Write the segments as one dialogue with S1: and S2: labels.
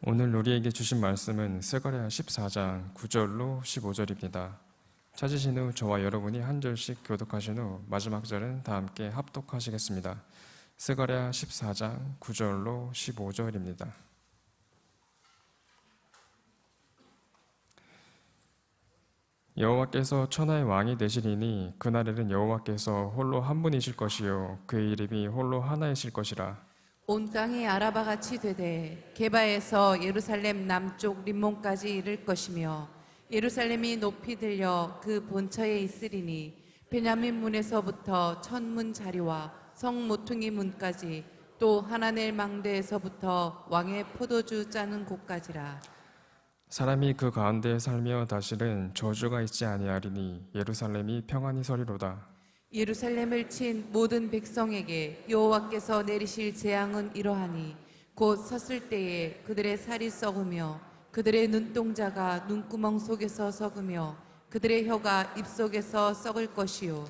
S1: 오늘 우리에게 주신 말씀은 스가랴 14장 9절로 15절입니다. 찾으신 후 저와 여러분이 한 절씩 교독하신 후 마지막 절은 다 함께 합독하시겠습니다. 스가랴 14장 9절로 15절입니다. 여호와께서 천하의 왕이 되시리니 그날에는 여호와께서 홀로 한 분이실 것이요 그의 이름이 홀로 하나이실 것이라.
S2: 온 땅이 아라바같이 되되 게바에서 예루살렘 남쪽 림몬까지 이를 것이며 예루살렘이 높이 들려 그 본처에 있으리니 베냐민 문에서부터 천문 자리와 성 모퉁이 문까지 또 하나넬 망대에서부터 왕의 포도주 짜는 곳까지라.
S1: 사람이 그 가운데에 살며 다시는 저주가 있지 아니하리니 예루살렘이 평안히 서리로다.
S2: 예루살렘을 친 모든 백성에게 여호와께서 내리실 재앙은 이러하니 곧 섰을 때에 그들의 살이 썩으며 그들의 눈동자가 눈구멍 속에서 썩으며 그들의 혀가 입속에서 썩을 것이요.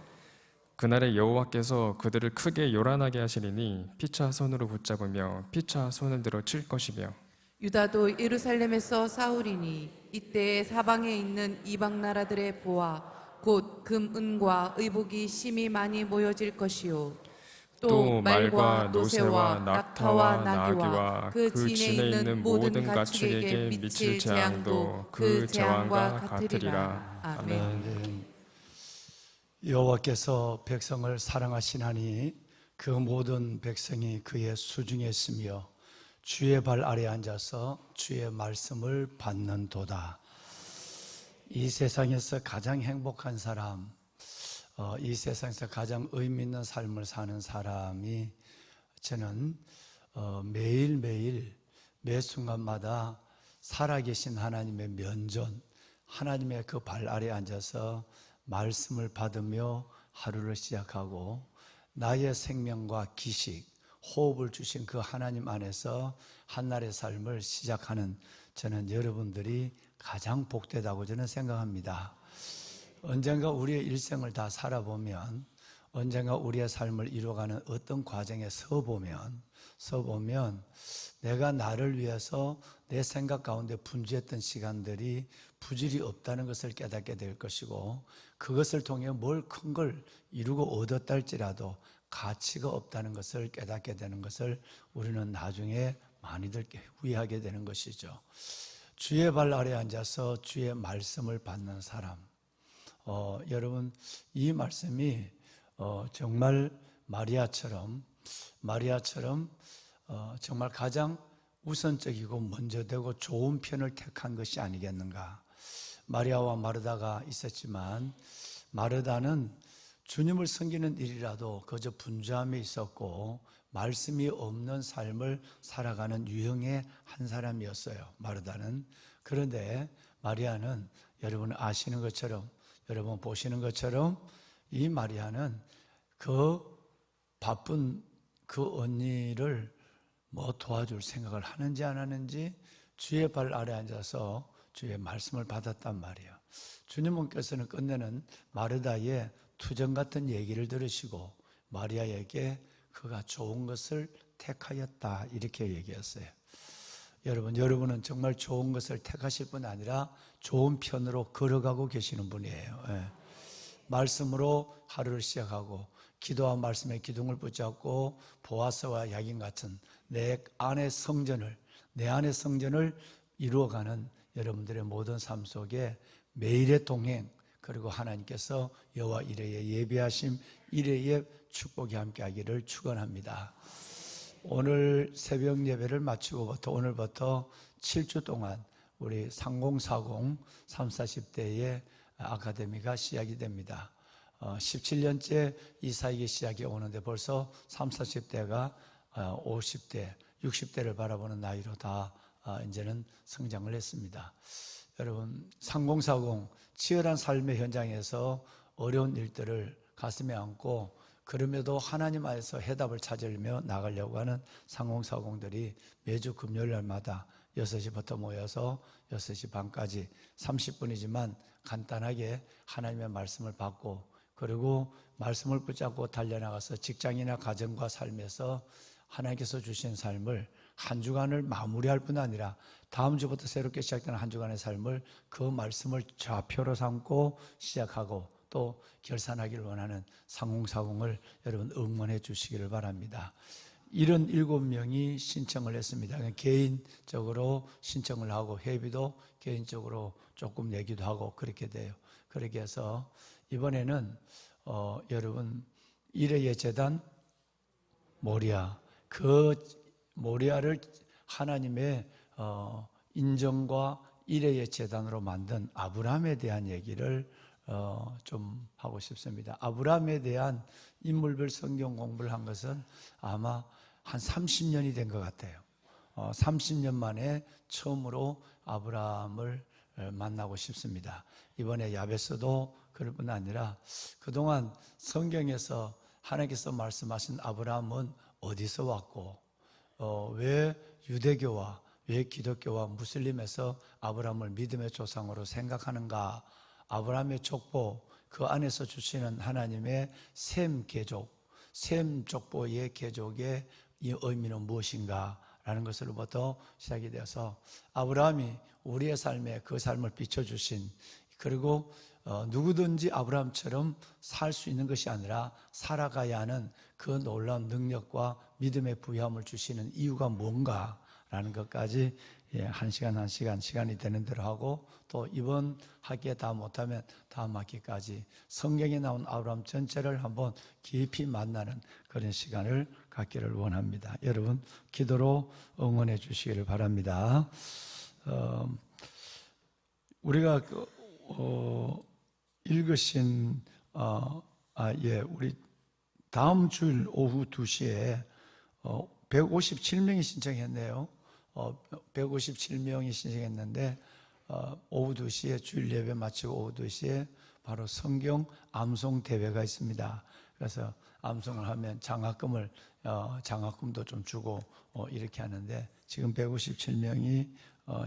S1: 그날에 여호와께서 그들을 크게 요란하게 하시리니 피차 손으로 붙잡으며 피차 손을 들어 칠 것이며
S2: 유다도 예루살렘에서 싸우리니 이때에 사방에 있는 이방 나라들의 보화 곧 금, 은과 의복이 심히 많이 모여질 것이요. 또 말과 노새와 낙타와 나귀와 그 진에 있는 모든 가축에게 미칠 재앙도 그 재앙과 같으리라. 아멘.
S3: 여호와께서 백성을 사랑하시나니 그 모든 백성이 그의 수중에 있으며 주의 발 아래 앉아서 주의 말씀을 받는도다. 이 세상에서 가장 행복한 사람, 이 세상에서 가장 의미 있는 삶을 사는 사람이 저는 매일매일 매 순간마다 살아계신 하나님의 면전, 하나님의 그 발 아래 앉아서 말씀을 받으며 하루를 시작하고 나의 생명과 기식, 호흡을 주신 그 하나님 안에서 한날의 삶을 시작하는 저는 여러분들이 가장 복되다고 저는 생각합니다. 언젠가 우리의 일생을 다 살아보면 언젠가 우리의 삶을 이루어가는 어떤 과정에 서보면 내가 나를 위해서 내 생각 가운데 분주했던 시간들이 부질이 없다는 것을 깨닫게 될 것이고 그것을 통해 뭘 큰 걸 이루고 얻었다 할지라도 가치가 없다는 것을 깨닫게 되는 것을 우리는 나중에 많이들 후회하게 되는 것이죠. 주의 발 아래 앉아서 주의 말씀을 받는 사람, 여러분 이 말씀이 정말 마리아처럼 정말 가장 우선적이고 먼저 되고 좋은 편을 택한 것이 아니겠는가. 마리아와 마르다가 있었지만 마르다는 주님을 섬기는 일이라도 그저 분주함에 있었고 말씀이 없는 삶을 살아가는 유형의 한 사람이었어요, 마르다는. 그런데 마리아는 여러분 아시는 것처럼, 여러분 보시는 것처럼 이 마리아는 그 바쁜 그 언니를 도와줄 생각을 하는지 안 하는지 주의 발 아래 앉아서 주의 말씀을 받았단 말이에요. 주님께서는 끝내는 마르다의 투정 같은 얘기를 들으시고 마리아에게 그가 좋은 것을 택하였다 이렇게 얘기했어요. 여러분은 정말 좋은 것을 택하실 뿐 아니라 좋은 편으로 걸어가고 계시는 분이에요. 말씀으로 하루를 시작하고 기도와 말씀의 기둥을 붙잡고 보아스와 야긴 같은 내 안의 성전을 이루어가는 여러분들의 모든 삶 속에 매일의 동행, 그리고 하나님께서 여호와 이레의 예비하심 이레의 축복이 함께하기를 축원합니다. 오늘 새벽 예배를 마치고부터 오늘부터 7주 동안 우리 3040, 30, 40대의 아카데미가 시작이 됩니다. 17년째 이 사역이 시작이 오는데 벌써 30, 40대가 50대, 60대를 바라보는 나이로 다 이제는 성장을 했습니다. 여러분 3040 치열한 삶의 현장에서 어려운 일들을 가슴에 안고 그럼에도 하나님 안에서 해답을 찾으려며 나가려고 하는 3040들이 매주 금요일 날마다 6시부터 모여서 6시 반까지 30분이지만 간단하게 하나님의 말씀을 받고 그리고 말씀을 붙잡고 달려나가서 직장이나 가정과 삶에서 하나님께서 주신 삶을 한 주간을 마무리할 뿐 아니라 다음 주부터 새롭게 시작되는 한 주간의 삶을 그 말씀을 좌표로 삼고 시작하고 또 결산하기를 원하는 상공사공을 여러분 응원해 주시기를 바랍니다. 77명이 신청을 했습니다. 개인적으로 신청을 하고 회비도 개인적으로 조금 내기도 하고 그렇게 돼요. 그렇게 해서 이번에는 여러분 일회의 제단 모리아, 그 모리아를 하나님의 인정과 일회의 제단으로 만든 아브라함에 대한 얘기를 좀 하고 싶습니다. 아브라함에 대한 인물별 성경 공부를 한 것은 아마 한 30년이 된 것 같아요. 30년 만에 처음으로 아브라함을 만나고 싶습니다. 이번에 야베스도 그럴 뿐 아니라 그동안 성경에서 하나님께서 말씀하신 아브라함은 어디서 왔고 왜 유대교와 왜 기독교와 무슬림에서 아브라함을 믿음의 조상으로 생각하는가? 아브라함의 족보, 그 안에서 주시는 하나님의 셈 개족, 셈 족보의 개족의 이 의미는 무엇인가? 라는 것으로부터 시작이 되어서 아브라함이 우리의 삶에 그 삶을 비춰주신, 그리고 누구든지 아브라함처럼 살 수 있는 것이 아니라 살아가야 하는 그 놀라운 능력과 믿음의 부여함을 주시는 이유가 뭔가라는 것까지 한 시간 시간이 되는 대로 하고, 또 이번 학기에 다 못하면 다음 학기까지 성경에 나온 아브라함 전체를 한번 깊이 만나는 그런 시간을 갖기를 원합니다. 여러분 기도로 응원해 주시기를 바랍니다. 우리가 읽으신 우리 다음 주일 오후 2시에 157명이 신청했네요. 157명이 신청했는데 오후 2시에 주일 예배 마치고 오후 2시에 바로 성경 암송 대회가 있습니다. 그래서 암송을 하면 장학금도 좀 주고 이렇게 하는데 지금 157명이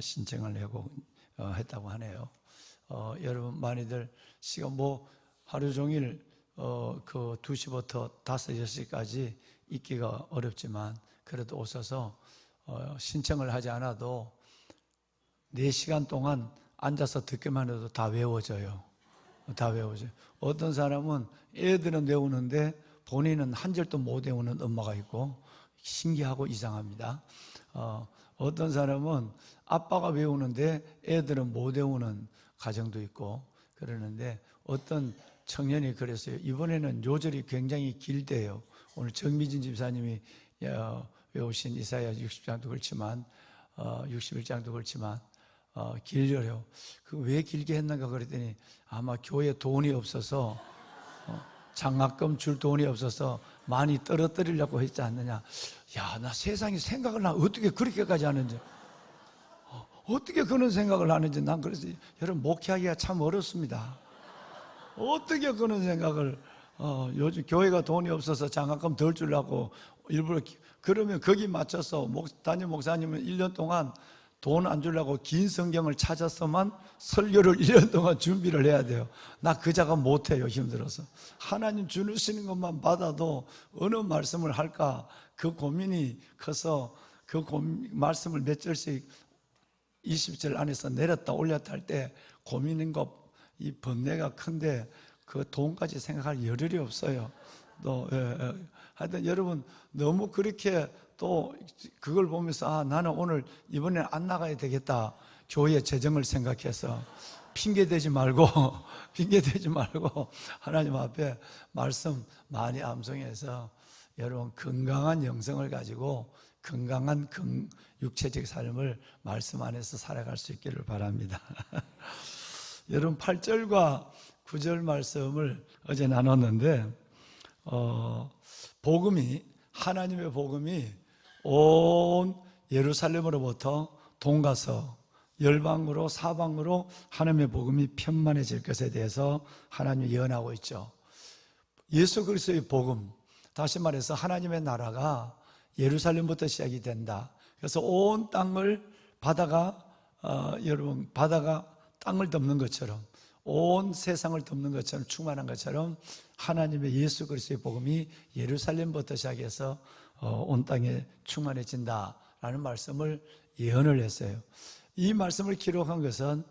S3: 신청을 하고 했다고 하네요. 여러분 많이들 시간 하루 종일 그 2시부터 5, 6시까지 있기가 어렵지만 그래도 오셔서 신청을 하지 않아도 4시간 동안 앉아서 듣기만 해도 다 외워져요. 다 외워져요. 어떤 사람은 애들은 외우는데 본인은 한 절도 못 외우는 엄마가 있고 신기하고 이상합니다. 어떤 사람은 아빠가 외우는데 애들은 못 외우는 가정도 있고 그러는데, 어떤 청년이 그랬어요. 이번에는 요절이 굉장히 길대요. 오늘 정미진 집사님이 외우신 이사야 60장도 그렇지만 61장도 그렇지만 길려요. 왜 길게 했는가 그랬더니 아마 교회에 돈이 없어서 장학금 줄 돈이 없어서 많이 떨어뜨리려고 했지 않느냐. 야, 나 세상에 생각을 어떻게 그렇게까지 하는지, 어떻게 그런 생각을 하는지 난 그래서 여러분 목회하기가 참 어렵습니다. 어떻게 그런 생각을 요즘 교회가 돈이 없어서 장학금 덜 주려고 일부러, 그러면 거기 맞춰서 담임 목사님은 1년 동안 돈 안 주려고 긴 성경을 찾아서만 설교를 1년 동안 준비를 해야 돼요. 나 그 작업 못해요. 힘들어서. 하나님 주시는 것만 받아도 어느 말씀을 할까 그 고민이 커서 그 말씀을 몇 절씩 20절 안에서 내렸다 올렸다 할 때 고민인 이 번뇌가 큰데 그 돈까지 생각할 여력이 없어요. 또 하여튼 여러분 너무 그렇게 또 그걸 보면서 나는 오늘 이번에 안 나가야 되겠다. 교회 재정을 생각해서 핑계대지 말고 하나님 앞에 말씀 많이 암송해서 여러분 건강한 영성을 가지고 건강한 육체적 삶을 말씀 안에서 살아갈 수 있기를 바랍니다. 여러분 8절과 9절 말씀을 어제 나눴는데 하나님의 복음이 온 예루살렘으로부터 동가서 열방으로 사방으로 하나님의 복음이 편만해질 것에 대해서 하나님이 예언하고 있죠. 예수 그리스도의 복음, 다시 말해서 하나님의 나라가 예루살렘부터 시작이 된다. 그래서 온 땅을 바다가 땅을 덮는 것처럼, 온 세상을 덮는 것처럼 충만한 것처럼 하나님의 예수 그리스도의 복음이 예루살렘부터 시작해서 온 땅에 충만해진다 라는 말씀을 예언을 했어요. 이 말씀을 기록한 것은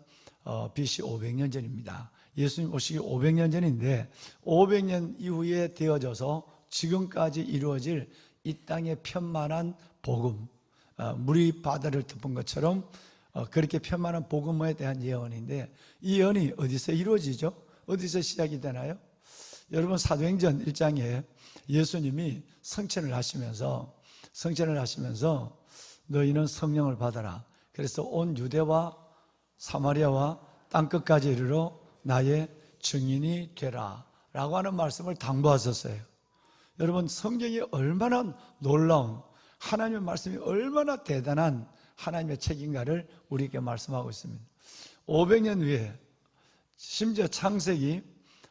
S3: BC 500년 전입니다. 예수님 오시기 500년 전인데 500년 이후에 되어져서 지금까지 이루어질 이 땅의 편만한 복음, 물이 바다를 덮은 것처럼 그렇게 편만한 복음에 대한 예언인데 이 예언이 어디서 이루어지죠? 어디서 시작이 되나요? 여러분 사도행전 1장에 예수님이 성천을 하시면서 너희는 성령을 받아라. 그래서 온 유대와 사마리아와 땅끝까지 이르러 나의 증인이 되라 라고 하는 말씀을 당부하셨어요. 여러분 성경이 얼마나 놀라운 하나님의 말씀이 얼마나 대단한 하나님의 책임가를 우리에게 말씀하고 있습니다. 500년 후에 심지어 창세기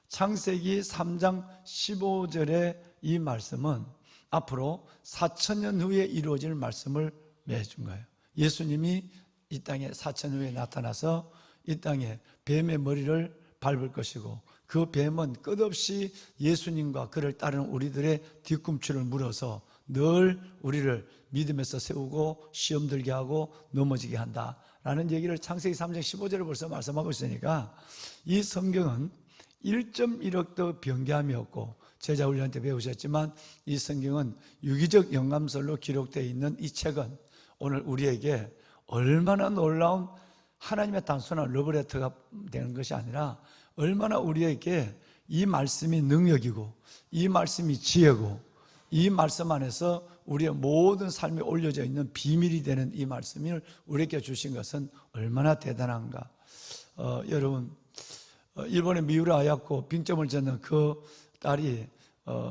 S3: 3장 15절의 이 말씀은 앞으로 4,000년 후에 이루어질 말씀을 맺은 거예요. 예수님이 이 땅에 4,000년 후에 나타나서 이 땅에 뱀의 머리를 밟을 것이고 그 뱀은 끝없이 예수님과 그를 따르는 우리들의 뒤꿈치를 물어서 늘 우리를 믿음에서 세우고 시험 들게 하고 넘어지게 한다라는 얘기를 창세기 3장 15절을 벌써 말씀하고 있으니까 이 성경은 1.1억도 변개함이 없고 제자훈련 때 배우셨지만 이 성경은 유기적 영감설로 기록되어 있는 이 책은 오늘 우리에게 얼마나 놀라운 하나님의 단순한 러브레터가 되는 것이 아니라 얼마나 우리에게 이 말씀이 능력이고 이 말씀이 지혜고 이 말씀 안에서 우리의 모든 삶에 올려져 있는 비밀이 되는 이 말씀을 우리에게 주신 것은 얼마나 대단한가. 여러분 일본의 미우라 아야코 빙점을 졌는 그 딸이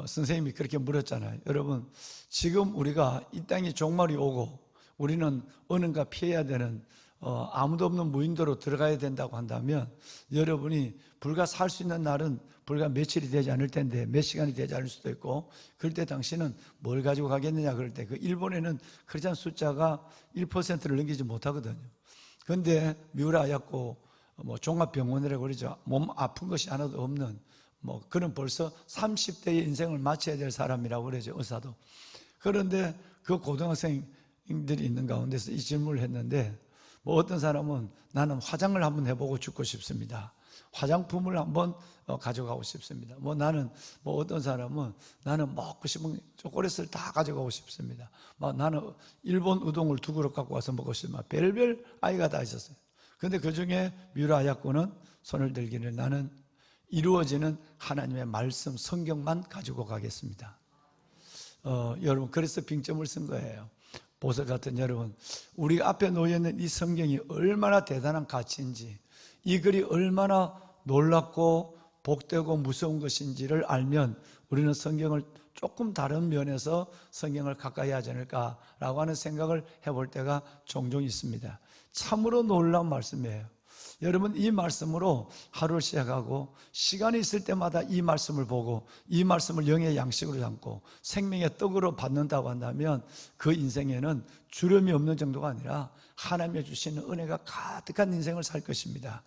S3: 선생님이 그렇게 물었잖아요. 여러분 지금 우리가 이 땅에 종말이 오고 우리는 어딘가 피해야 되는 아무도 없는 무인도로 들어가야 된다고 한다면 여러분이 불과 살 수 있는 날은 불과 며칠이 되지 않을 텐데 몇 시간이 되지 않을 수도 있고 그럴 때 당신은 뭘 가지고 가겠느냐 그럴 때 그 일본에는 크리스찬 숫자가 1%를 넘기지 못하거든요. 그런데 미우라 아야코 종합병원이라고 그러죠. 몸 아픈 것이 하나도 없는 그는 벌써 30대의 인생을 마쳐야 될 사람이라고 그러죠. 의사도. 그런데 그 고등학생들이 있는 가운데서 이 질문을 했는데 어떤 사람은 나는 화장을 한번 해보고 죽고 싶습니다. 화장품을 한번 가져가고 싶습니다. 나는 어떤 사람은 나는 먹고 싶은 초콜릿을 다 가져가고 싶습니다. 나는 일본 우동을 2그릇 갖고 와서 먹고 싶습니다. 별별 아이가 다 있었어요. 그런데 그 중에 미우라 아야코는 손을 들기를 나는 이루어지는 하나님의 말씀 성경만 가지고 가겠습니다. 여러분 그래서 빙점을 쓴 거예요. 보석 같은 여러분, 우리 앞에 놓여있는 이 성경이 얼마나 대단한 가치인지, 이 글이 얼마나 놀랍고 복되고 무서운 것인지를 알면 우리는 성경을 조금 다른 면에서 성경을 가까이 하지 않을까라고 하는 생각을 해볼 때가 종종 있습니다. 참으로 놀라운 말씀이에요. 여러분 이 말씀으로 하루를 시작하고 시간이 있을 때마다 이 말씀을 보고 이 말씀을 영의 양식으로 삼고 생명의 떡으로 받는다고 한다면 그 인생에는 주름이 없는 정도가 아니라 하나님이 주시는 은혜가 가득한 인생을 살 것입니다.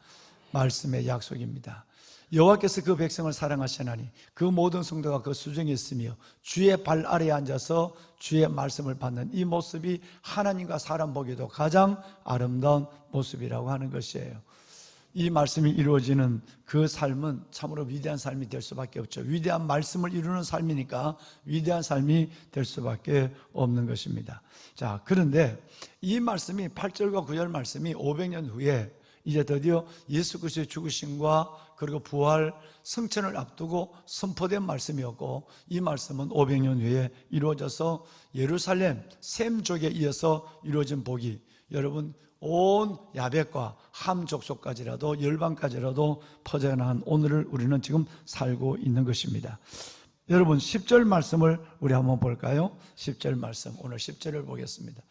S3: 말씀의 약속입니다. 여호와께서 그 백성을 사랑하시나니 그 모든 성도가 그 수중에 있으며 주의 발 아래에 앉아서 주의 말씀을 받는 이 모습이 하나님과 사람 보기에도 가장 아름다운 모습이라고 하는 것이에요. 이 말씀이 이루어지는 그 삶은 참으로 위대한 삶이 될 수밖에 없죠. 위대한 말씀을 이루는 삶이니까 위대한 삶이 될 수밖에 없는 것입니다. 자, 그런데 이 말씀이 8절과 9절 말씀이 500년 후에 이제 드디어 예수 그리스도의 죽으심과 그리고 부활 승천을 앞두고 선포된 말씀이었고 이 말씀은 500년 후에 이루어져서 예루살렘 셈족에 이어서 이루어진 복이 여러분 온 야벳과 함 족속까지라도 열방까지라도 퍼져나간 오늘을 우리는 지금 살고 있는 것입니다. 여러분 10절 말씀을 우리 한번 볼까요? 10절 말씀 오늘 10절을 보겠습니다.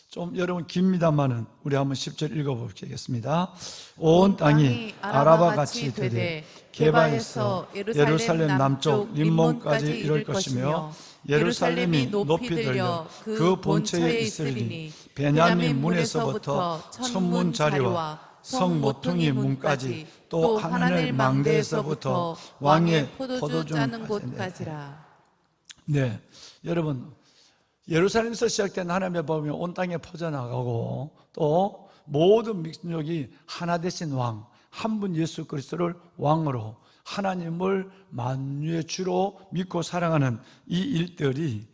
S3: 좀 여러분 깁니다만은 우리 한번 10절 읽어보겠습니다. 온 땅이 아라바 같이 되되 게바에서 예루살렘 남쪽 림몬까지 이를 것이며 예루살렘이 높이 들려 그 본처에 있으리니 베냐민 문에서부터 천문 자리와 성 모퉁이 문까지 또 하늘 망대에서부터 왕의 포도주 짜는 곳까지라. 네, 여러분 예루살렘에서 시작된 하나님의 법이 온 땅에 퍼져나가고 또 모든 민족이 하나 되신 왕, 한 분 예수 그리스도를 왕으로 하나님을 만유의 주로 믿고 사랑하는 이 일들이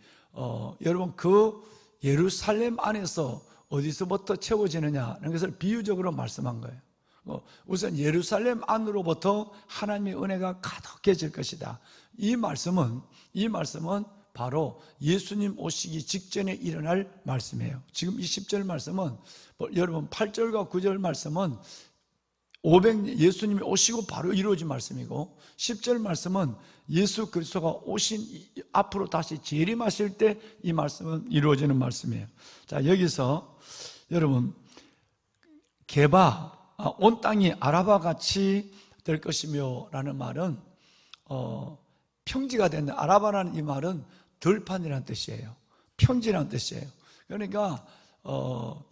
S3: 여러분 그 예루살렘 안에서 어디서부터 채워지느냐는 것을 비유적으로 말씀한 거예요. 우선 예루살렘 안으로부터 하나님의 은혜가 가득해질 것이다. 이 말씀은 바로 예수님 오시기 직전에 일어날 말씀이에요. 지금 이 10절 말씀은 여러분 8절과 9절 말씀은 예수님이 오시고 바로 이루어진 말씀이고 10절 말씀은 예수 그리스도가 오신 앞으로 다시 재림하실 때 이 말씀은 이루어지는 말씀이에요. 자, 여기서 여러분 온 땅이 아라바 같이 될 것이며 라는 말은 평지가 된다. 아라바라는 이 말은 들판이라는 뜻이에요. 평지라는 뜻이에요. 그러니까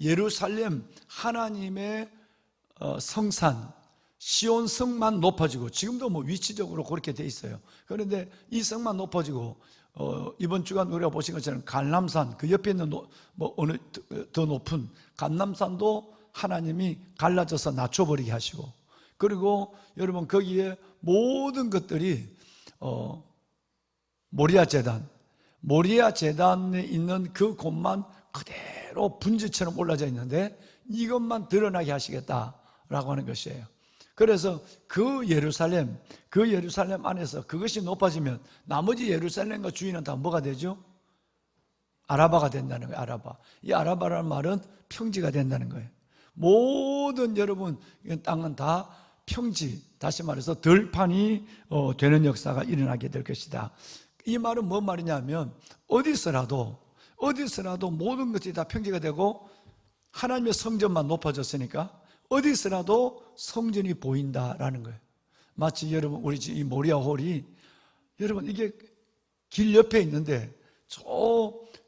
S3: 예루살렘 하나님의 성산 시온 성만 높아지고 지금도 뭐 위치적으로 그렇게 돼 있어요. 그런데 이 성만 높아지고 이번 주간 우리가 보신 것처럼 감람산 그 옆에 있는 어느 더 높은 감람산도 하나님이 갈라져서 낮춰버리게 하시고 그리고 여러분 거기에 모든 것들이 모리아 제단에 있는 그 곳만 그대로 분지처럼 올라져 있는데 이것만 드러나게 하시겠다라고 하는 것이에요. 그래서 그 예루살렘 안에서 그것이 높아지면 나머지 예루살렘과 주위는 다 뭐가 되죠? 아라바가 된다는 거예요. 아라바. 이 아라바라는 말은 평지가 된다는 거예요. 모든 여러분 땅은 다 평지, 다시 말해서 들판이 되는 역사가 일어나게 될 것이다. 이 말은 뭔 말이냐면 어디서라도 모든 것이 다 평지가 되고 하나님의 성전만 높아졌으니까 어디서라도 성전이 보인다라는 거예요. 마치 여러분 우리 이 모리아 홀이 여러분 이게 길 옆에 있는데 저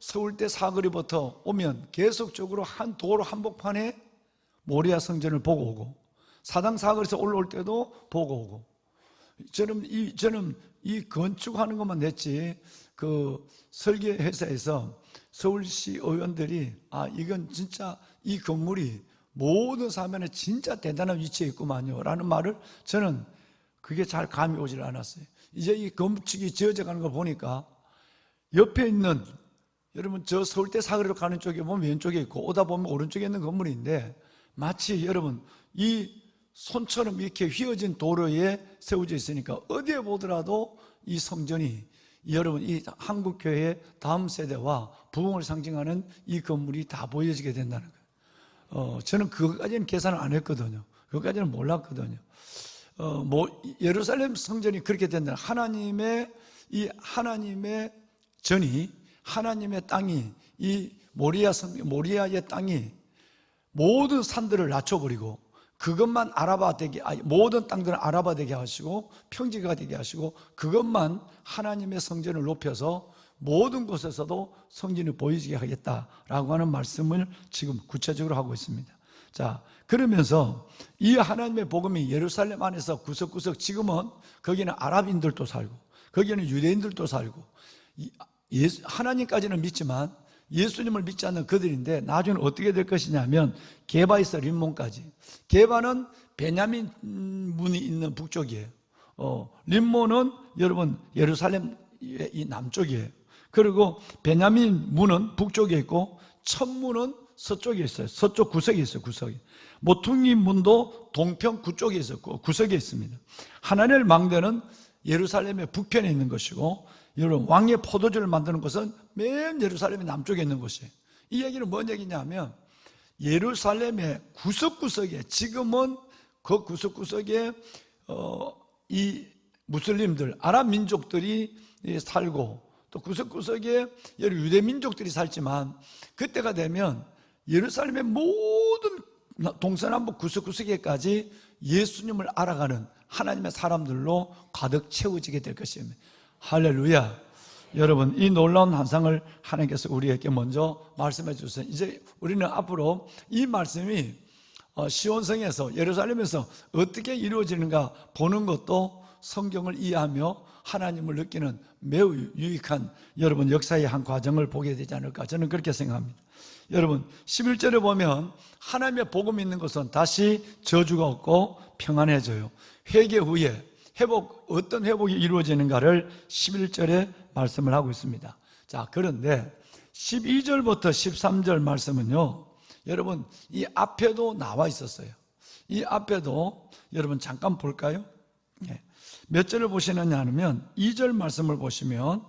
S3: 서울대 사거리부터 오면 계속적으로 한 도로 한복판에 모리아 성전을 보고 오고 사당 사거리에서 올라올 때도 보고 오고 저는 이 건축하는 것만 냈지 그 설계 회사에서 서울시 의원들이 이건 진짜 이 건물이 모든 사면에 진짜 대단한 위치에 있구만요 라는 말을 저는 그게 잘 감이 오질 않았어요. 이제 이 건축이 지어져 가는 걸 보니까 옆에 있는 여러분 저 서울대 사거리로 가는 쪽에 보면 왼쪽에 있고 오다 보면 오른쪽에 있는 건물인데 마치 여러분 이 손처럼 이렇게 휘어진 도로에 세워져 있으니까 어디에 보더라도 이 성전이 여러분 이 한국교회의 다음 세대와 부흥을 상징하는 이 건물이 다 보여지게 된다는 거예요. 저는 그것까지는 계산을 안 했거든요. 그것까지는 몰랐거든요. 예루살렘 성전이 그렇게 된다. 하나님의 전이 하나님의 땅이 이 모리아의 땅이 모든 산들을 낮춰버리고 그것만 모든 땅들은 아라바 되게 하시고 평지가 되게 하시고 그것만 하나님의 성전을 높여서 모든 곳에서도 성전이 보이게 하겠다라고 하는 말씀을 지금 구체적으로 하고 있습니다. 자, 그러면서 이 하나님의 복음이 예루살렘 안에서 구석구석 지금은 거기는 아랍인들도 살고 거기는 유대인들도 살고 하나님까지는 믿지만 예수님을 믿지 않는 그들인데 나중에 어떻게 될 것이냐면 게바에서 림몬까지. 게바는 베냐민 문이 있는 북쪽이에요. 림몬은 여러분 예루살렘 이 남쪽이에요. 그리고 베냐민 문은 북쪽에 있고 천문은 서쪽에 있어요. 서쪽 구석에 있어요. 구석에. 모퉁이 문도 동편 구쪽에 있었고 구석에 있습니다. 하나님의 망대는 예루살렘의 북편에 있는 것이고 여러분 왕의 포도주를 만드는 것은 맨 예루살렘의 남쪽에 있는 곳이에요. 이 얘기는 뭔 얘기냐면 예루살렘의 구석구석에 지금은 그 구석구석에 이 무슬림들 아랍 민족들이 살고 또 구석구석에 유대 민족들이 살지만 그때가 되면 예루살렘의 모든 동서남북 구석구석에까지 예수님을 알아가는 하나님의 사람들로 가득 채워지게 될 것입니다. 할렐루야. 여러분 이 놀라운 환상을 하나님께서 우리에게 먼저 말씀해 주세요. 이제 우리는 앞으로 이 말씀이 시온성에서 예루살렘에서 어떻게 이루어지는가 보는 것도 성경을 이해하며 하나님을 느끼는 매우 유익한 여러분 역사의 한 과정을 보게 되지 않을까 저는 그렇게 생각합니다. 여러분 11절에 보면 하나님의 복음이 있는 것은 다시 저주가 없고 평안해져요. 회개 후에 어떤 회복이 이루어지는가를 11절에 말씀을 하고 있습니다. 자, 그런데 12절부터 13절 말씀은요, 여러분 이 앞에도 나와 있었어요. 이 앞에도 여러분 잠깐 볼까요? 몇 절을 보시느냐 하면 2절 말씀을 보시면,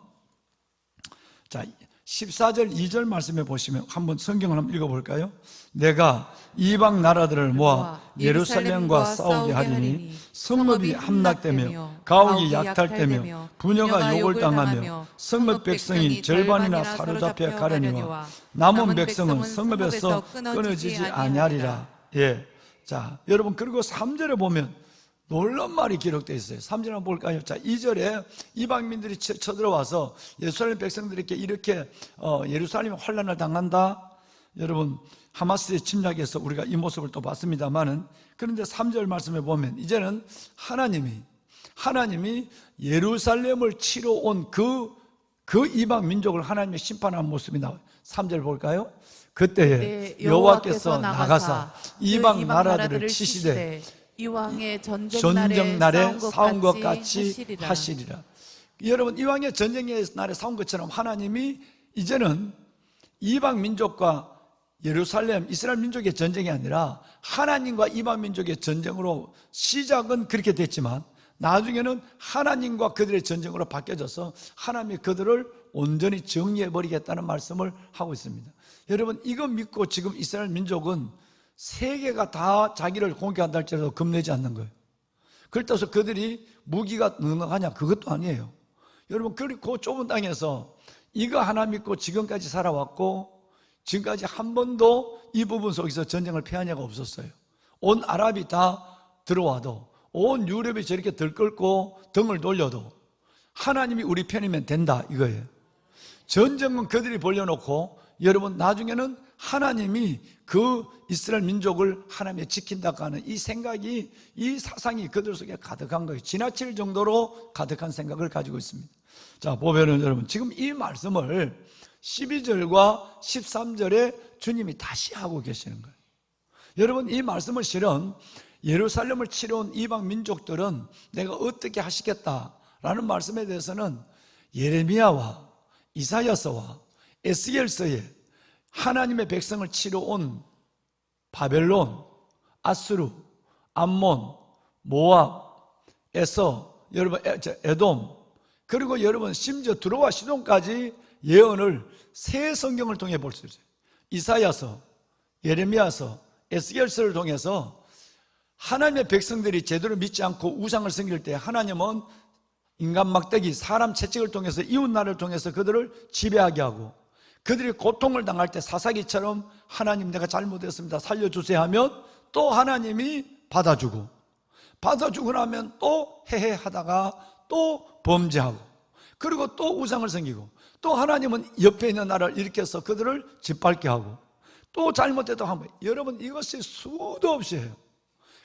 S3: 자 14절 2절 말씀에 보시면 한번 성경을 한번 읽어볼까요? 내가 이방 나라들을 모아 예루살렘과 싸우게 하리니 성읍이 함락되며 가옥이 약탈되며 부녀가 욕을 당하며 성읍 백성이 절반이나 사로잡혀 가려니와 남은 백성은 성읍에서 끊어지지 아니하리라. 예. 자, 여러분 그리고 3절에 보면 놀라운 말이 기록되어 있어요. 3절 한번 볼까요? 자, 2절에 이방민들이 쳐들어와서 예루살렘 백성들에게 이렇게 예루살렘이 환란을 당한다. 여러분 하마스의 침략에서 우리가 이 모습을 또 봤습니다만은, 그런데 3절 말씀에 보면 이제는 하나님이 예루살렘을 치러 온 그 이방 민족을 하나님의 심판한 모습이 나와요. 3절 볼까요? 그때에 여호와께서 나가사 이방 나라들을 치시되
S2: 이왕의 전쟁
S3: 날에 싸운 것 같이 하시리라. 여러분 이왕의 전쟁 날에 싸운 것처럼 하나님이 이제는 이방 민족과 예루살렘 이스라엘 민족의 전쟁이 아니라 하나님과 이방 민족의 전쟁으로, 시작은 그렇게 됐지만 나중에는 하나님과 그들의 전쟁으로 바뀌어져서 하나님이 그들을 온전히 정리해버리겠다는 말씀을 하고 있습니다. 여러분 이거 믿고 지금 이스라엘 민족은 세계가 다 자기를 공격한다 할지라도 겁내지 않는 거예요. 그렇다고 해서 그들이 무기가 넉넉하냐? 그것도 아니에요. 여러분 그 좁은 땅에서 이거 하나 믿고 지금까지 살아왔고 지금까지 한 번도 이 부분 속에서 전쟁을 패한 예가 없었어요. 온 아랍이 다 들어와도, 온 유럽이 저렇게 들끓고 등을 돌려도 하나님이 우리 편이면 된다 이거예요. 전쟁은 그들이 벌려놓고 여러분 나중에는 하나님이 그 이스라엘 민족을 하나님이 지킨다고 하는 이 생각이, 이 사상이 그들 속에 가득한 거예요. 지나칠 정도로 가득한 생각을 가지고 있습니다. 자, 보면은 여러분 지금 이 말씀을 12절과 13절에 주님이 다시 하고 계시는 거예요. 여러분 이 말씀을 실은 예루살렘을 치러 온 이방 민족들은 내가 어떻게 하시겠다라는 말씀에 대해서는 예레미야와 이사야서와 에스겔서에 하나님의 백성을 치러 온 바벨론, 아수르, 암몬, 모압, 에서, 여러분 에돔, 그리고 여러분 심지어 두로와 시돈까지 예언을 새 성경을 통해 볼 수 있어요. 이사야서, 예레미야서, 에스겔서를 통해서 하나님의 백성들이 제대로 믿지 않고 우상을 섬길 때 하나님은 인간 막대기, 사람 채찍을 통해서, 이웃나라를 통해서 그들을 지배하게 하고, 그들이 고통을 당할 때 사사기처럼 하나님 내가 잘못했습니다 살려주세요 하면 또 하나님이 받아주고 나면 또 해해하다가 또 범죄하고, 그리고 또 우상을 섬기고, 또 하나님은 옆에 있는 나라를 일으켜서 그들을 짓밟게 하고, 또 잘못해도 한 번. 여러분 이것이 수도 없이 해요.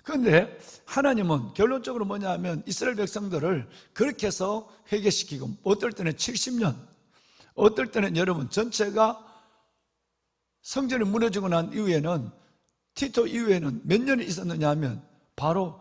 S3: 그런데 하나님은 결론적으로 뭐냐 하면 이스라엘 백성들을 그렇게 해서 회개시키고, 어떨 때는 70년, 어떨 때는 여러분 전체가 성전이 무너지고 난 이후에는, 티토 이후에는 몇 년이 있었느냐 하면 바로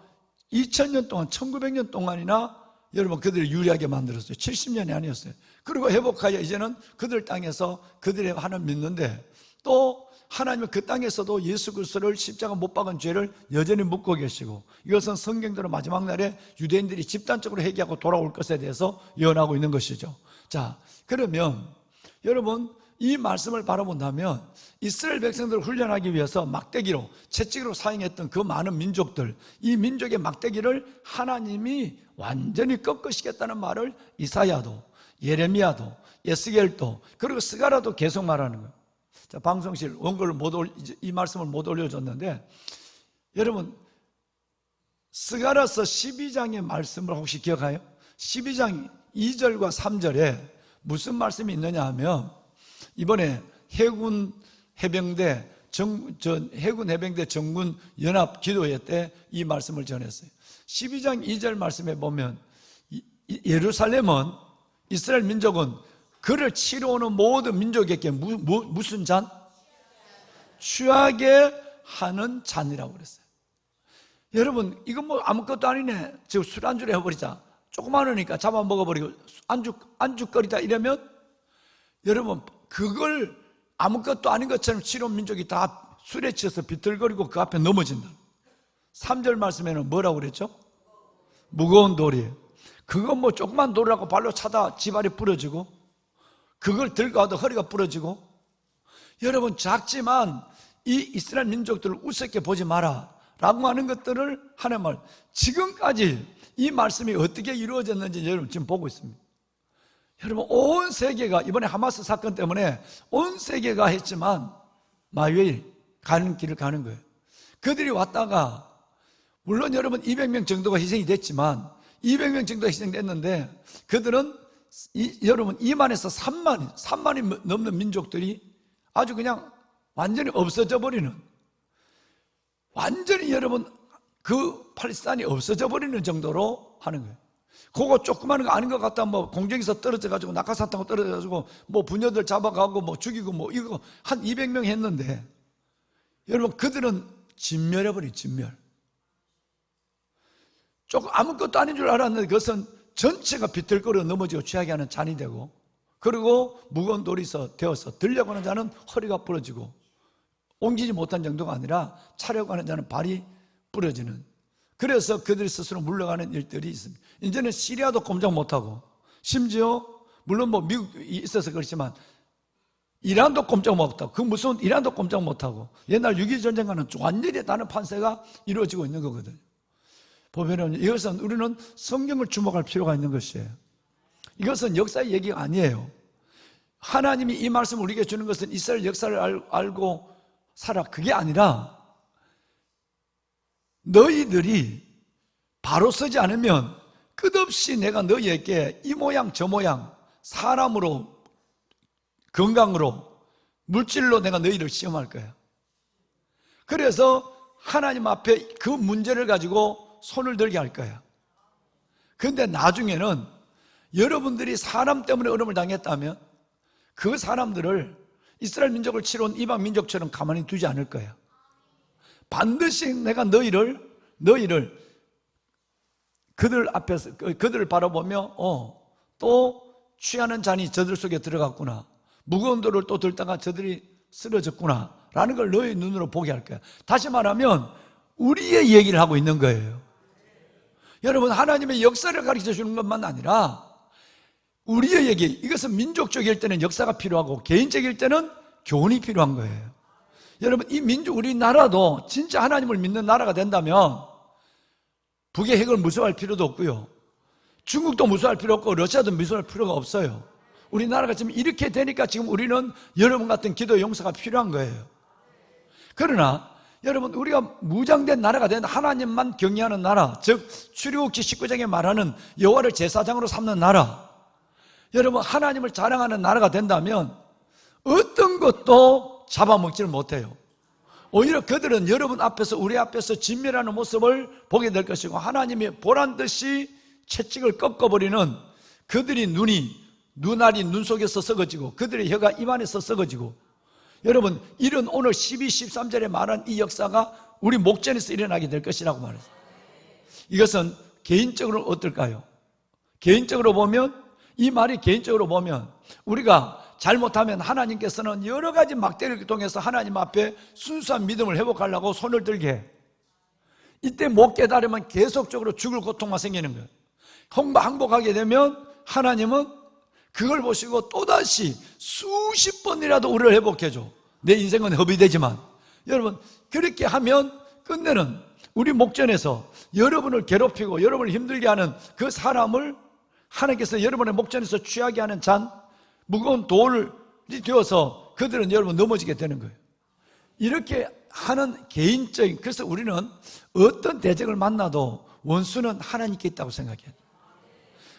S3: 2000년 동안, 1900년 동안이나 여러분 그들을 유리하게 만들었어요. 70년이 아니었어요. 그리고 회복하여 이제는 그들 땅에서 그들의 하나님 믿는데, 또 하나님은 그 땅에서도 예수 그리스도를 십자가 못 박은 죄를 여전히 묻고 계시고, 이것은 성경대로 마지막 날에 유대인들이 집단적으로 회개하고 돌아올 것에 대해서 예언하고 있는 것이죠. 자, 그러면 여러분 이 말씀을 바라본다면 이스라엘 백성들을 훈련하기 위해서 막대기로, 채찍으로 사용했던 그 많은 민족들, 이 민족의 막대기를 하나님이 완전히 꺾으시겠다는 말을 이사야도, 예레미야도, 에스겔도, 그리고 스가랴도 계속 말하는 거예요. 자, 방송실 원고를 이 말씀을 못 올려줬는데, 여러분 스가랴서 12장의 말씀을 혹시 기억해요? 12장 2절과 3절에 무슨 말씀이 있느냐 하면, 이번에 해군 해병대 정군 연합 기도회 때 이 말씀을 전했어요. 12장 2절 말씀에 보면 예루살렘은, 이스라엘 민족은 그를 치러오는 모든 민족에게 무슨 잔? 취하게 하는 잔이라고 그랬어요. 여러분, 이건 뭐 아무것도 아니네, 지금 술안주를 해버리자, 조그마하니까 잡아 먹어버리고 안주거리다 이러면, 여러분, 그걸 아무것도 아닌 것처럼 치러온 민족이 다 술에 취해서 비틀거리고 그 앞에 넘어진다. 3절 말씀에는 뭐라고 그랬죠? 무거운 돌이에요. 그건 뭐 조그만 돌이라고 발로 차다 지발이 부러지고, 그걸 들고 가도 허리가 부러지고. 여러분, 작지만 이 이스라엘 민족들을 우습게 보지 마라 라고 하는 것들을 하는 말, 지금까지 이 말씀이 어떻게 이루어졌는지 여러분 지금 보고 있습니다. 여러분, 온 세계가 이번에 하마스 사건 때문에 온 세계가 했지만 마웨이 가는 길을 가는 거예요. 그들이 왔다가, 물론 여러분 200명 정도가 희생이 됐지만, 200명 정도가 희생됐는데, 그들은 여러분 2만에서 3만이 넘는 민족들이 아주 그냥 완전히 없어져 버리는, 완전히 여러분 그 팔레스타인이 없어져 버리는 정도로 하는 거예요. 그거 조그마한 거 아닌 것 같다, 뭐 공중에서 떨어져 가지고 낙하산 타고 떨어져 가지고 뭐 부녀들 잡아가고 뭐 죽이고 뭐 이거 한 200명 했는데, 여러분 그들은 진멸해 버린, 진멸. 조금 아무것도 아닌 줄 알았는데 그것은 전체가 비틀거려 넘어지고 취하게 하는 잔이 되고, 그리고 무거운 돌이 되어서 들려고 하는 자는 허리가 부러지고, 옮기지 못한 정도가 아니라 차려고 하는 자는 발이 부러지는, 그래서 그들이 스스로 물러가는 일들이 있습니다. 이제는 시리아도 꼼짝 못하고, 심지어 물론 뭐 미국이 있어서 그렇지만 이란도 꼼짝 못하고, 그 무서운 이란도 꼼짝 못하고, 옛날 6.25 전쟁과는 완전히 다른 판세가 이루어지고 있는 거거든요. 보면은 이것은 우리는 성경을 주목할 필요가 있는 것이에요. 이것은 역사의 얘기가 아니에요. 하나님이 이 말씀을 우리에게 주는 것은 이스라엘 역사를 알고 살아, 그게 아니라 너희들이 바로 서지 않으면 끝없이 내가 너희에게 이 모양 저 모양, 사람으로, 건강으로, 물질로 내가 너희를 시험할 거야. 그래서 하나님 앞에 그 문제를 가지고 손을 들게 할 거야. 그런데 나중에는 여러분들이 사람 때문에 어려움을 당했다면 그 사람들을 이스라엘 민족을 치러온 이방 민족처럼 가만히 두지 않을 거야. 반드시 내가 너희를 그들 앞에서, 그들을 바라보며 또 취하는 잔이 저들 속에 들어갔구나, 무거운 돌을 또 들다가 저들이 쓰러졌구나 라는 걸 너희 눈으로 보게 할 거야. 다시 말하면 우리의 얘기를 하고 있는 거예요. 여러분, 하나님의 역사를 가르쳐 주는 것만 아니라 우리의 얘기, 이것은 민족적일 때는 역사가 필요하고 개인적일 때는 교훈이 필요한 거예요. 여러분, 이 우리나라도 진짜 하나님을 믿는 나라가 된다면 북의 핵을 무서워할 필요도 없고요, 중국도 무서워할 필요 없고 러시아도 무서워할 필요가 없어요. 우리나라가 지금 이렇게 되니까 지금 우리는 여러분 같은 기도 용사가 필요한 거예요. 그러나 여러분, 우리가 무장된 나라가 된, 하나님만 경외하는 나라, 즉 출애굽기 19장에 말하는 여호와를 제사장으로 삼는 나라, 여러분 하나님을 자랑하는 나라가 된다면 어떤 것도 잡아먹지를 못해요. 오히려 그들은 여러분 앞에서, 우리 앞에서 진멸하는 모습을 보게 될 것이고, 하나님이 보란듯이 채찍을 꺾어버리는, 그들이 눈알이 눈 속에서 썩어지고 그들의 혀가 입 안에서 썩어지고, 여러분 이런 오늘 12, 13절에 말한 이 역사가 우리 목전에서 일어나게 될 것이라고 말했어요. 이것은 개인적으로 어떨까요? 개인적으로 보면, 이 말이 개인적으로 보면, 우리가 잘못하면 하나님께서는 여러 가지 막대를 통해서 하나님 앞에 순수한 믿음을 회복하려고 손을 들게 해. 이때 못 깨달으면 계속적으로 죽을 고통만 생기는 거예요. 항복하게 되면 하나님은 그걸 보시고 또다시 수십 번이라도 우리를 회복해줘. 내 인생은 허비되지만, 여러분 그렇게 하면 끝내는 우리 목전에서 여러분을 괴롭히고 여러분을 힘들게 하는 그 사람을 하나님께서 여러분의 목전에서 취하게 하는 잔, 무거운 돌이 되어서 그들은 여러분 넘어지게 되는 거예요. 이렇게 하는 개인적인, 그래서 우리는 어떤 대적을 만나도 원수는 하나님께 있다고 생각해요.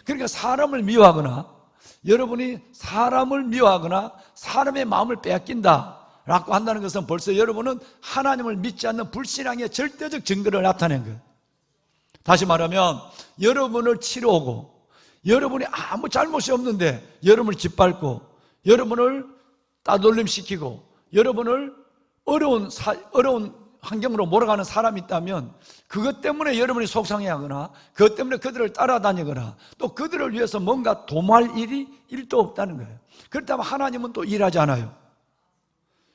S3: 그러니까 사람을 미워하거나, 여러분이 사람을 미워하거나 사람의 마음을 빼앗긴다 라고 한다는 것은 벌써 여러분은 하나님을 믿지 않는 불신앙의 절대적 증거를 나타낸 거예요. 다시 말하면 여러분을 치러 오고 여러분이 아무 잘못이 없는데 여러분을 짓밟고 여러분을 따돌림시키고 여러분을 어려운 환경으로 몰아가는 사람이 있다면 그것 때문에 여러분이 속상해하거나 그것 때문에 그들을 따라다니거나 또 그들을 위해서 뭔가 도모할 일이 1도 없다는 거예요. 그렇다면 하나님은 또 일하지 않아요.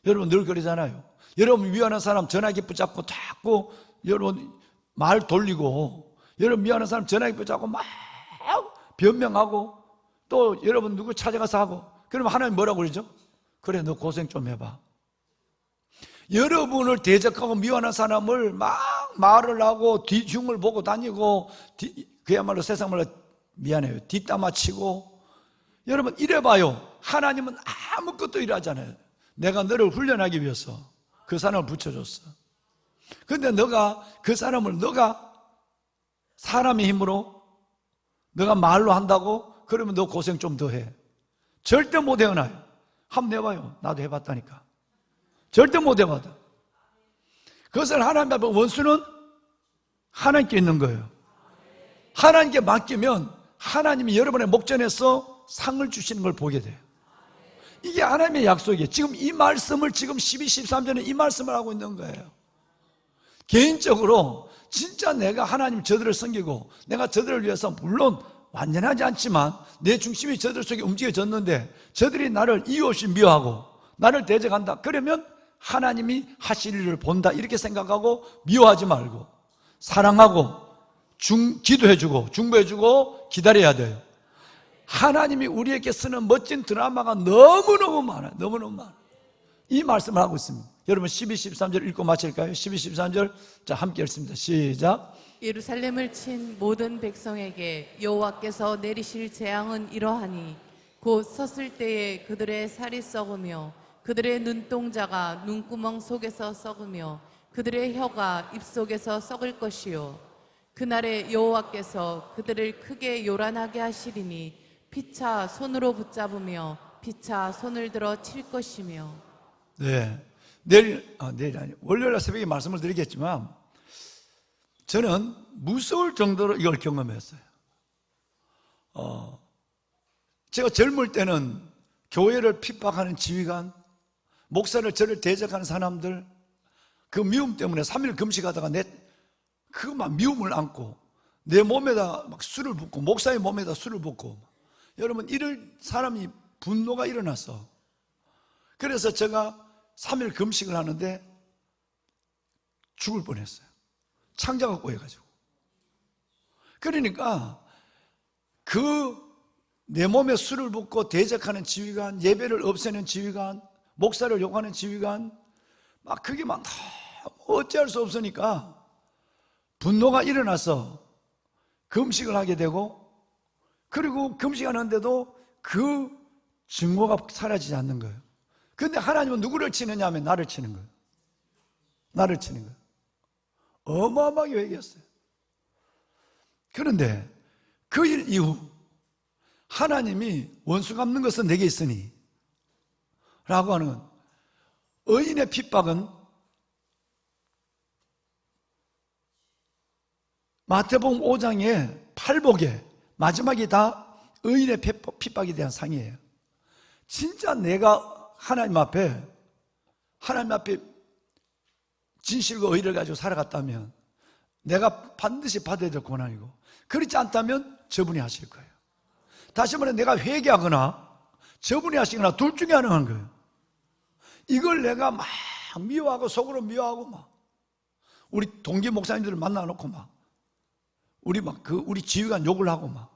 S3: 여러분 늘 그러잖아요. 여러분 미워하는 사람 전화기 붙잡고 자꾸 여러분 말 돌리고 여러분 미워하는 사람 전화기 붙잡고 막 변명하고 또 여러분 누구 찾아가서 하고 그러면 하나님 뭐라고 그러죠? 그래 너 고생 좀 해봐. 여러분을 대적하고 미워하는 사람을 막 말을 하고 뒤흉을 보고 다니고 그야말로 세상 말로 미안해요 뒷담화 치고 여러분 이래봐요. 하나님은 아무것도 일하잖아요. 내가 너를 훈련하기 위해서 그 사람을 붙여줬어. 근데 너가 그 사람을 너가 사람의 힘으로 너가 말로 한다고 그러면 너 고생 좀 더 해. 절대 못 해어나요. 한번 해봐요. 나도 해봤다니까. 절대 못 해봐도. 그것을 하나님 앞에 원수는 하나님께 있는 거예요. 하나님께 맡기면 하나님이 여러분의 목전에서 상을 주시는 걸 보게 돼요. 이게 하나님의 약속이에요. 지금 이 말씀을 지금 12, 13절에 이 말씀을 하고 있는 거예요. 개인적으로 진짜 내가 하나님 저들을 섬기고 내가 저들을 위해서 물론 완전하지 않지만 내 중심이 저들 속에 움직여졌는데 저들이 나를 이유 없이 미워하고 나를 대적한다. 그러면 하나님이 하실 일을 본다 이렇게 생각하고 미워하지 말고 사랑하고 기도해주고 중보해주고 기다려야 돼요. 하나님이 우리에게 쓰는 멋진 드라마가 너무너무 많아요. 너무너무 많아요. 이 말씀을 하고 있습니다. 여러분 12, 13절 읽고 마칠까요? 12, 13절 자 함께 읽습니다. 시작.
S2: 예루살렘을 친 모든 백성에게 여호와께서 내리실 재앙은 이러하니 곧 섰을 때에 그들의 살이 썩으며 그들의 눈동자가 눈구멍 속에서 썩으며 그들의 혀가 입속에서 썩을 것이요 그날에 여호와께서 그들을 크게 요란하게 하시리니 피차 손으로 붙잡으며 피차 손을 들어 칠 것이며.
S3: 네, 내일 아니 월요일 새벽에 말씀을 드리겠지만 저는 무서울 정도로 이걸 경험했어요. 제가 젊을 때는 교회를 핍박하는 지휘관, 목사를 저를 대적하는 사람들, 그 미움 때문에 3일 금식하다가 그 막 미움을 안고 내 몸에다 막 술을 붓고 목사의 몸에다 술을 붓고 여러분 이럴 사람이 분노가 일어났어. 그래서 제가 3일 금식을 하는데 죽을 뻔했어요. 창자가 꼬여가지고. 그러니까 내 몸에 술을 붓고 대적하는 지휘관, 예배를 없애는 지휘관, 목사를 욕하는 지휘관, 막 그게 막 너무 어찌할 수 없으니까 분노가 일어나서 금식을 하게 되고 그리고 금식하는데도 그 증오가 사라지지 않는 거예요. 그런데 하나님은 누구를 치느냐 하면 나를 치는 거예요. 나를 치는 거예요. 어마어마하게 회개했어요. 그런데 그 일 이후 하나님이 원수 갚는 것은 내게 있으니 라고 하는 의인의 핍박은 마태복음 5장의 8복에 마지막이 다 의인의 핍박에 대한 상이에요. 진짜 내가 하나님 앞에 진실과 의를 가지고 살아갔다면 내가 반드시 받아야 될 고난이고 그렇지 않다면 저분이 하실 거예요. 다시 말해 내가 회개하거나 저분이 하시거나 둘 중에 하나인 거예요. 이걸 내가 막 미워하고 속으로 미워하고 막 우리 동기 목사님들을 만나놓고 막 우리 지휘관 욕을 하고 막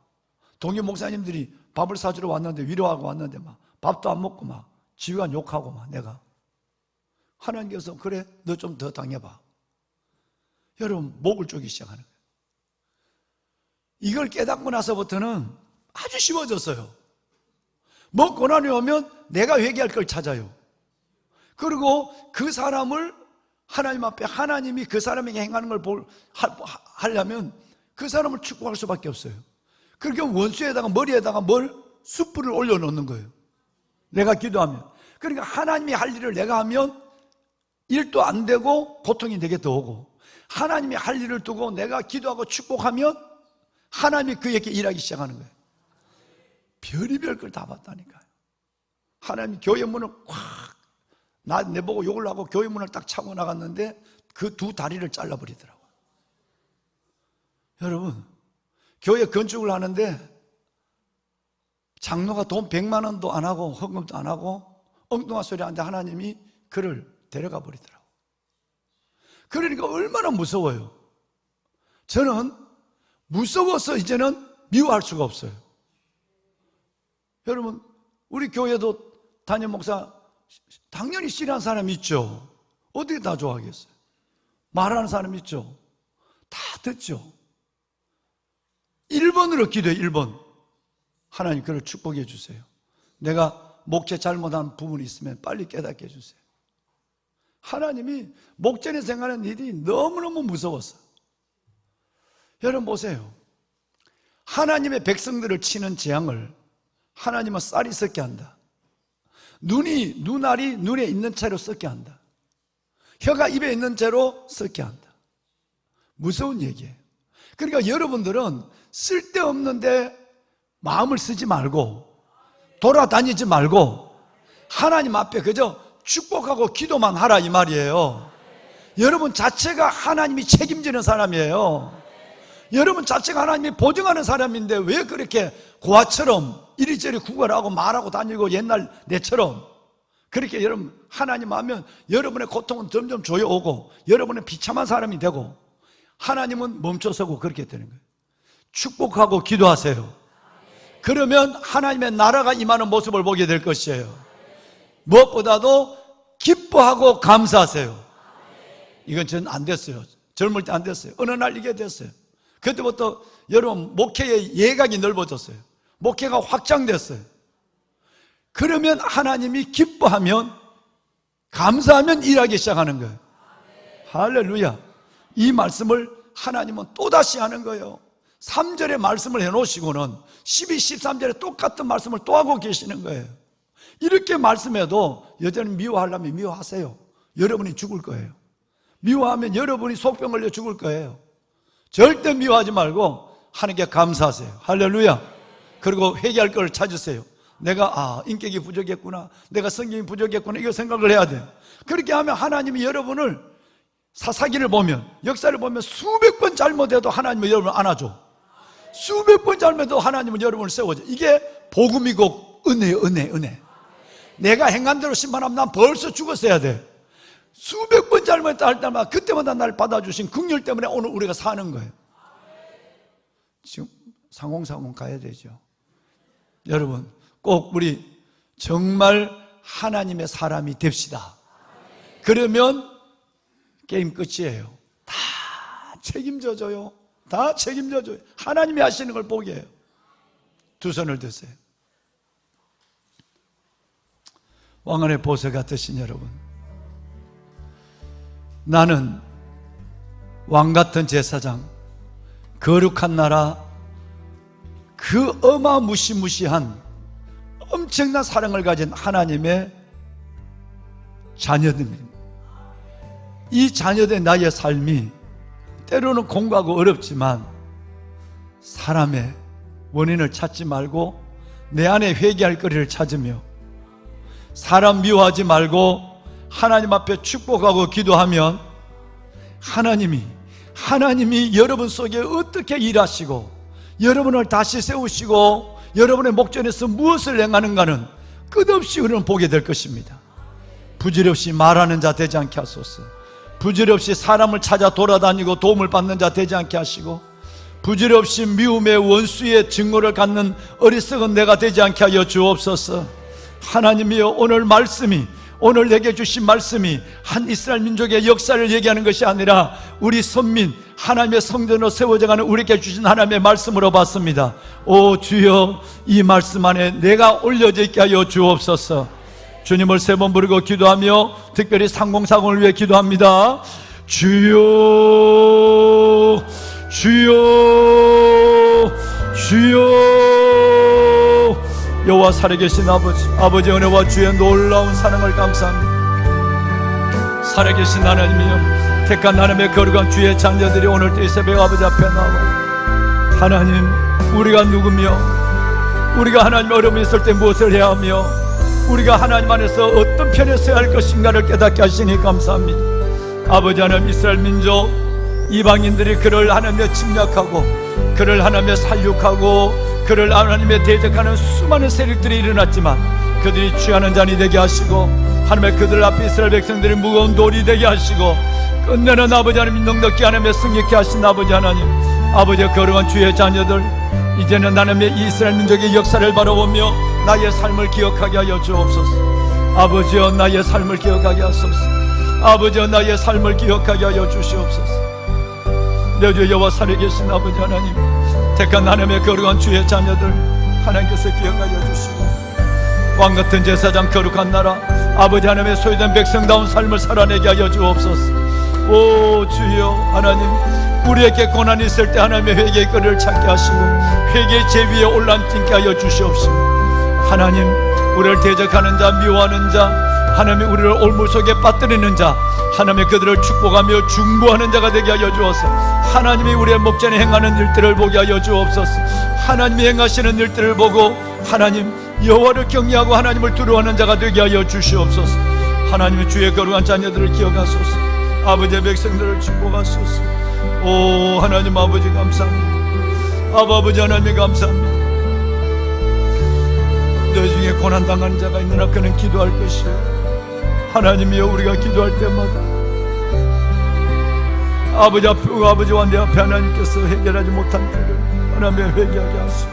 S3: 동기 목사님들이 밥을 사주러 왔는데 위로하고 왔는데 막 밥도 안 먹고 막 지휘관 욕하고 막 내가 하나님께서 그래 너 좀 더 당해봐. 여러분 목을 쪼기 시작하는 거예요. 이걸 깨닫고 나서부터는 아주 쉬워졌어요. 뭐 고난이 오면 내가 회개할 걸 찾아요. 그리고 그 사람을 하나님 앞에 하나님이 그 사람에게 행하는 걸 하려면 그 사람을 축복할 수밖에 없어요. 그렇게 원수에다가 머리에다가 숯불을 올려놓는 거예요. 내가 기도하면. 그러니까 하나님이 할 일을 내가 하면 일도 안 되고 고통이 내게 더 오고 하나님이 할 일을 두고 내가 기도하고 축복하면 하나님이 그에게 일하기 시작하는 거예요. 별의별 걸 다 봤다니까요. 하나님이 교회 문을 꽉 내보고 욕을 하고 교회 문을 딱 차고 나갔는데 그 두 다리를 잘라버리더라고요. 여러분, 교회 건축을 하는데 장로가 돈 100만 원도 안 하고 헌금도 안 하고 엉뚱한 소리 하는데 하나님이 그를 데려가 버리더라고요. 그러니까 얼마나 무서워요. 저는 무서워서 이제는 미워할 수가 없어요. 여러분, 우리 교회도 담임 목사 당연히 싫어하는 사람이 있죠. 어떻게 다 좋아하겠어요? 말하는 사람 있죠. 다 듣죠. 1번으로 기도해. 1번. 하나님 그를 축복해 주세요. 내가 목회 잘못한 부분이 있으면 빨리 깨닫게 해주세요. 하나님이 목전에 생각하는 일이 너무너무 무서웠어. 여러분 보세요. 하나님의 백성들을 치는 재앙을 하나님은 쌀이 썩게 한다. 눈알이 눈에 있는 채로 썩게 한다. 혀가 입에 있는 채로 썩게 한다. 무서운 얘기예요. 그러니까 여러분들은 쓸데없는데 마음을 쓰지 말고 돌아다니지 말고 하나님 앞에 그저 축복하고 기도만 하라 이 말이에요. 여러분 자체가 하나님이 책임지는 사람이에요. 여러분 자체가 하나님이 보증하는 사람인데 왜 그렇게 고아처럼 이리저리 구걸하고 말하고 다니고 옛날 내처럼 그렇게 여러분 하나님 하면 여러분의 고통은 점점 조여오고 여러분은 비참한 사람이 되고 하나님은 멈춰서고 그렇게 되는 거예요. 축복하고 기도하세요. 그러면 하나님의 나라가 임하는 모습을 보게 될 것이에요. 무엇보다도 기뻐하고 감사하세요. 이건 전 안 됐어요. 젊을 때 안 됐어요. 어느 날 이게 됐어요. 그때부터 여러분 목회의 예각이 넓어졌어요. 목회가 확장됐어요. 그러면 하나님이 기뻐하면 감사하면 일하기 시작하는 거예요. 할렐루야. 이 말씀을 하나님은 또다시 하는 거예요. 3절의 말씀을 해놓으시고는 12, 13절에 똑같은 말씀을 또 하고 계시는 거예요. 이렇게 말씀해도 여전히 미워하려면 미워하세요. 여러분이 죽을 거예요. 미워하면 여러분이 속병 걸려 죽을 거예요. 절대 미워하지 말고 하나님께 감사하세요. 할렐루야. 그리고 회개할 걸 찾으세요. 내가 인격이 부족했구나, 내가 성경이 부족했구나, 이거 생각을 해야 돼요. 그렇게 하면 하나님이 여러분을 사사기를 보면 역사를 보면 수백 번 잘못해도 하나님은 여러분을 안아줘. 수백 번 잘못해도 하나님은 여러분을 세워줘. 이게 복음이고 은혜예요. 은혜. 내가 행한 대로 심판하면 난 벌써 죽었어야 돼. 수백 번 잘못했다 할 때마다 그때마다 날 받아주신 긍휼 때문에 오늘 우리가 사는 거예요. 지금 상홍 가야 되죠. 여러분 꼭 우리 정말 하나님의 사람이 됩시다. 그러면 게임 끝이에요. 다 책임져줘요. 다 책임져줘요. 하나님이 하시는 걸 보게 해요. 두 손을 드세요. 왕안의 보석 같으신 여러분, 나는 왕같은 제사장, 거룩한 나라, 그 어마무시무시한 엄청난 사랑을 가진 하나님의 자녀들입니다. 이 자녀된 나의 삶이 때로는 공고하고 어렵지만 사람의 원인을 찾지 말고 내 안에 회개할 거리를 찾으며 사람 미워하지 말고 하나님 앞에 축복하고 기도하면 하나님이 여러분 속에 어떻게 일하시고 여러분을 다시 세우시고 여러분의 목전에서 무엇을 행하는가는 끝없이 우리는 보게 될 것입니다. 부질없이 말하는 자 되지 않게 하소서. 부질없이 사람을 찾아 돌아다니고 도움을 받는 자 되지 않게 하시고 부질없이 미움의 원수의 증오를 갖는 어리석은 내가 되지 않게 하여 주옵소서. 하나님이여, 오늘 내게 주신 말씀이 한 이스라엘 민족의 역사를 얘기하는 것이 아니라 우리 선민 하나님의 성전으로 세워져가는 우리에게 주신 하나님의 말씀으로 봤습니다. 오 주여, 이 말씀 안에 내가 올려져 있게 하여 주옵소서. 주님을 세 번 부르고 기도하며 특별히 상공사공을 위해 기도합니다. 주여, 주여, 주여. 여호와 살아계신 아버지 은혜와 주의 놀라운 사랑을 감사합니다. 살아계신 하나님이여, 택한 하나님의 거룩한 주의 자녀들이 오늘 이 새벽 아버지 앞에 나와 하나님, 우리가 누구며 우리가 하나님 어려움이 있을 때 무엇을 해야 하며 우리가 하나님 안에서 어떤 편에 서야 할 것인가를 깨닫게 하시니 감사합니다. 아버지 하나님, 이스라엘 민족 이방인들이 그를 하나님에 침략하고 그를 하나님에 살육하고 그를 하나님에 대적하는 수많은 세력들이 일어났지만 그들이 취하는 잔이 되게 하시고 하나님의 그들 앞에 이스라엘 백성들이 무거운 돌이 되게 하시고 끝내는 아버지 하나님 넉넉히 하나님의 승리케 하신 아버지 하나님, 아버지의 거룩한 주의 자녀들 이제는 하나님의 이스라엘 민족의 역사를 바라보며 나의 삶을 기억하게 하여 주옵소서. 아버지여 나의 삶을 기억하게 하소서. 아버지여 나의 삶을 기억하게 하여 주시옵소서. 내 주 여호와 살아계신 아버지 하나님, 택한 하나님의 거룩한 주의 자녀들 하나님께서 기억하여 주시고 왕같은 제사장 거룩한 나라 아버지 하나님의 소유된 백성다운 삶을 살아내게 하여 주옵소서. 오 주여 하나님, 우리에게 고난이 있을 때 하나님의 회개의 거리를 찾게 하시고 회개의 제 위에 올라앉게 하여 주시옵시고 하나님, 우리를 대적하는 자, 미워하는 자, 하나님의 우리를 올무 속에 빠뜨리는 자, 하나님의 그들을 축복하며 중보하는 자가 되게 하여 주옵소서. 하나님이 우리의 목전에 행하는 일들을 보게 하여 주옵소서. 하나님이 행하시는 일들을 보고 하나님 여호와를 경외하고 하나님을 두려워하는 자가 되게 하여 주시옵소서. 하나님의 주의 거룩한 자녀들을 기억하소서. 아버지의 백성들을 축복하소서. 오 하나님 아버지 감사합니다. 아버지 하나님 감사합니다. 너희 중에 고난당하는 자가 있느나 그는 기도할 것이요 하나님이여, 우리가 기도할 때마다 아버지와 내 앞에 하나님께서 해결하지 못한 일을 하나님의 회개하게 하시고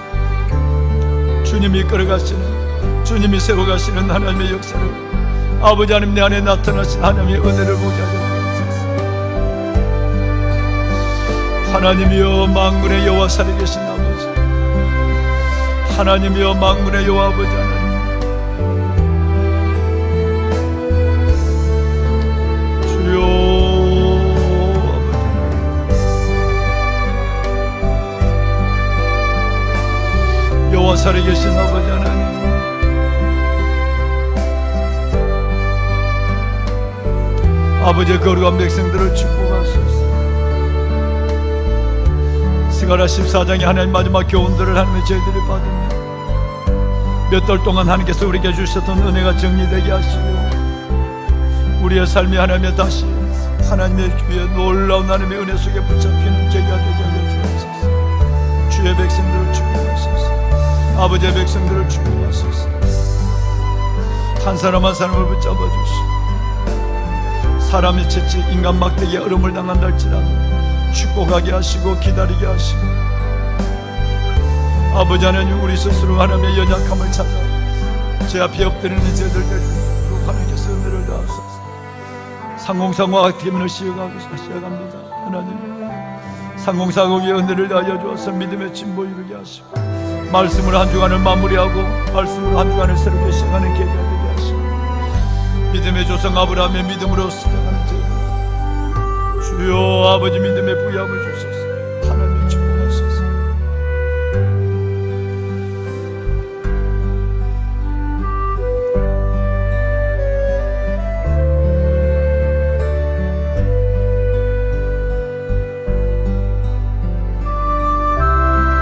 S3: 주님이 이끌어가시는, 주님이 세워가시는 하나님의 역사를 아버지 하나님 내 안에 나타나신 하나님의 은혜를 보게 하여 하나님이여, 만군의 여호와 살아계신 아버지, 하나님이여, 만군의 여호와 아버지 하나님, 주여 아버지, 여호와 살아계신 아버지 하나님, 아버지의 거룩한 백성들을 축복하소서. 스가랴 14장에 하나님 마지막 교훈들을 하나님의 저희들이 받으며 몇 달 동안 하나님께서 우리에게 주셨던 은혜가 정리되게 하시고 우리의 삶이 하나님의 다시 하나님의 주의 놀라운 하나님의 은혜 속에 붙잡히는 계기가 되게 하여 주옵소서. 주의 백성들을 축복하소서. 아버지의 백성들을 축복하소서. 한 사람 한 사람을 붙잡아 주시고 사람의 채찍, 인간 막대기에 얼음을 당한다 할지라도 축복하게 하시고 기다리게 하시고 아버지 하나님, 우리 스스로 하나님의 연약함을 찾아 제 앞에 엎드리는 저희들 데리고 하나님께서 은혜를 다하소서. 상공상과 기민을 시작합니다. 하나님, 상공상공의 은혜를 다하여 주어서 믿음의 진보 이루게 하시고 말씀을 한 주간을 마무리하고 말씀으로 한 주간을 새롭게 시작하는 계기가 되게 하시고 믿음의 조상 아브라함의 믿음으로 시작하는 저희들 주여 아버지 믿음의 부여함을 주소서.